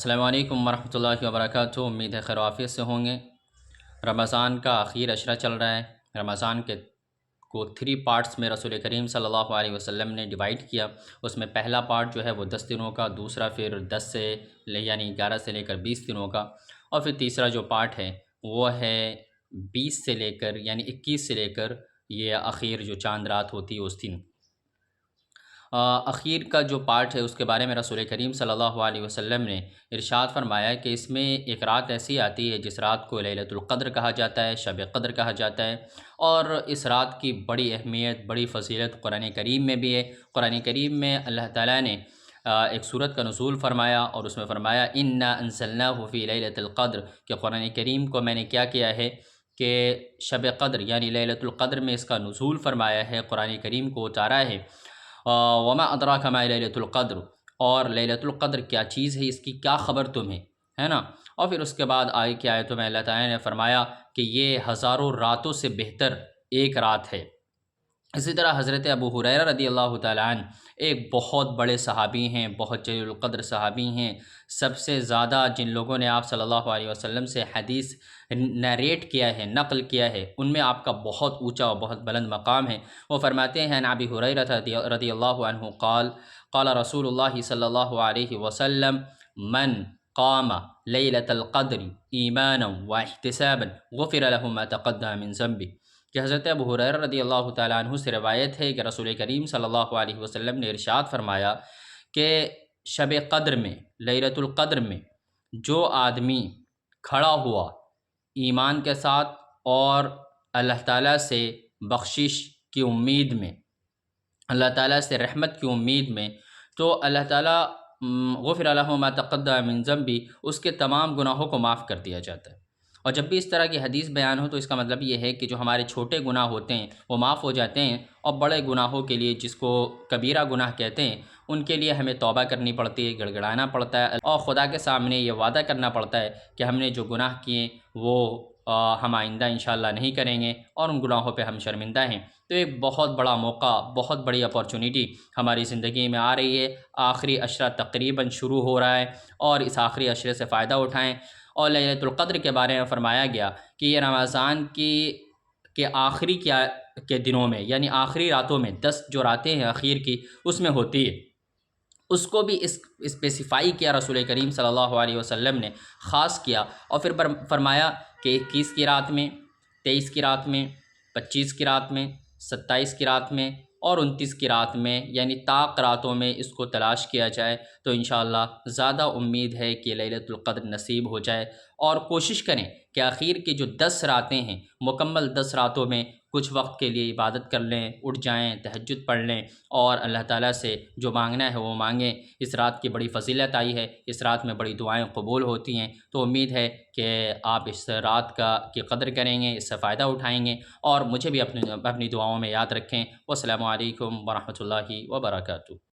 السلام علیکم ورحمۃ اللہ وبرکاتہ۔ امید ہے خیر و عافیت سے ہوں گے۔ رمضان کا آخری عشرہ چل رہا ہے۔ رمضان کے کو 3 پارٹس میں رسول کریم صلی اللہ علیہ وسلم نے ڈیوائیڈ کیا۔ اس میں پہلا پارٹ جو ہے وہ 10 دنوں کا، دوسرا پھر 10 سے یعنی 11 سے لے کر 20 دنوں کا، اور پھر تیسرا جو پارٹ ہے وہ ہے 20 سے لے کر یعنی 21 سے لے کر یہ اخیر جو چاند رات ہوتی ہے اس دن۔ اخیر کا جو پارٹ ہے اس کے بارے میں رسول کریم صلی اللہ علیہ وسلم نے ارشاد فرمایا کہ اس میں ایک رات ایسی آتی ہے جس رات کو لیلۃ القدر کہا جاتا ہے، شب قدر کہا جاتا ہے، اور اس رات کی بڑی اہمیت، بڑی فضیلت قرآن کریم میں بھی ہے۔ قرآن کریم میں اللہ تعالیٰ نے ایک سورت کا نزول فرمایا اور اس میں فرمایا انا انزلناہ فی لیلۃ القدر، کہ قرآن کریم کو میں نے کیا کیا ہے کہ شب قدر یعنی لیلۃ القدر میں اس کا نزول فرمایا ہے، قرآن کریم کو اتارا ہے۔ وما ادراک ما لیلۃ القدر، اور لیلۃ القدر کیا چیز ہے، اس کی کیا خبر تمہیں، ہے نا۔ اور پھر اس کے بعد آئے کہ آیتوں میں اللہ تعالیٰ نے فرمایا کہ یہ ہزاروں راتوں سے بہتر ایک رات ہے۔ اسی طرح حضرت ابو ہریرہ رضی اللہ تعالیٰ عنہ ایک بہت بڑے صحابی ہیں، بہت جلیل القدر صحابی ہیں، سب سے زیادہ جن لوگوں نے آپ صلی اللہ علیہ وسلم سے حدیث نیریٹ کیا ہے، نقل کیا ہے، ان میں آپ کا بہت اونچا اور بہت بلند مقام ہے۔ وہ فرماتے ہیں ابی ہریرہ رضی اللہ عنہ قال قال رسول اللہ صلی اللہ علیہ وسلم من قام لیلۃ القدر ایمانا واحتسابا غفر له ما تقدم من ذنبه، کہ حضرت ابو ہریرہ رضی اللہ تعالیٰ عنہ سے روایت ہے کہ رسول کریم صلی اللہ علیہ وسلم نے ارشاد فرمایا کہ شب قدر میں، لیلۃ القدر میں جو آدمی کھڑا ہوا ایمان کے ساتھ اور اللہ تعالیٰ سے بخشش کی امید میں، اللہ تعالیٰ سے رحمت کی امید میں، تو اللہ تعالیٰ غفر له ما تقدم من ذنبی، اس کے تمام گناہوں کو معاف کر دیا جاتا ہے۔ اور جب بھی اس طرح کی حدیث بیان ہو تو اس کا مطلب یہ ہے کہ جو ہمارے چھوٹے گناہ ہوتے ہیں وہ معاف ہو جاتے ہیں، اور بڑے گناہوں کے لیے، جس کو کبیرہ گناہ کہتے ہیں، ان کے لیے ہمیں توبہ کرنی پڑتی ہے، گڑ گڑانا پڑتا ہے، اور خدا کے سامنے یہ وعدہ کرنا پڑتا ہے کہ ہم نے جو گناہ کیے وہ ہم آئندہ انشاءاللہ نہیں کریں گے، اور ان گناہوں پہ ہم شرمندہ ہیں۔ تو ایک بہت بڑا موقع، بہت بڑی اپارچونٹی ہماری زندگی میں آ رہی ہے۔ آخری عشرہ تقریباً شروع ہو رہا ہے، اور اس آخری عشرے سے فائدہ اٹھائیں۔ اور لیلۃ القدر کے بارے میں فرمایا گیا کہ یہ رمضان کے آخری کے دنوں میں یعنی آخری راتوں میں، 10 جو راتیں ہیں اخیر کی، اس میں ہوتی ہے۔ اس کو بھی اسپیسیفائی کیا رسول کریم صلی اللہ علیہ وسلم نے، خاص کیا، اور پھر فرمایا کہ 21 کی رات میں، 23 کی رات میں، 25 کی رات میں، 27 کی رات میں اور 29 کی رات میں، یعنی طاق راتوں میں اس کو تلاش کیا جائے تو انشاءاللہ زیادہ امید ہے کہ لیلۃ القدر نصیب ہو جائے۔ اور کوشش کریں کہ آخر کی جو 10 راتیں ہیں، مکمل 10 راتوں میں کچھ وقت کے لیے عبادت کر لیں، اٹھ جائیں، تہجد پڑھ لیں، اور اللہ تعالیٰ سے جو مانگنا ہے وہ مانگیں۔ اس رات کی بڑی فضیلت آئی ہے، اس رات میں بڑی دعائیں قبول ہوتی ہیں، تو امید ہے کہ آپ اس رات کی قدر کریں گے، اس سے فائدہ اٹھائیں گے، اور مجھے بھی اپنی دعاؤں میں یاد رکھیں۔ والسلام علیکم ورحمۃ اللہ وبرکاتہ۔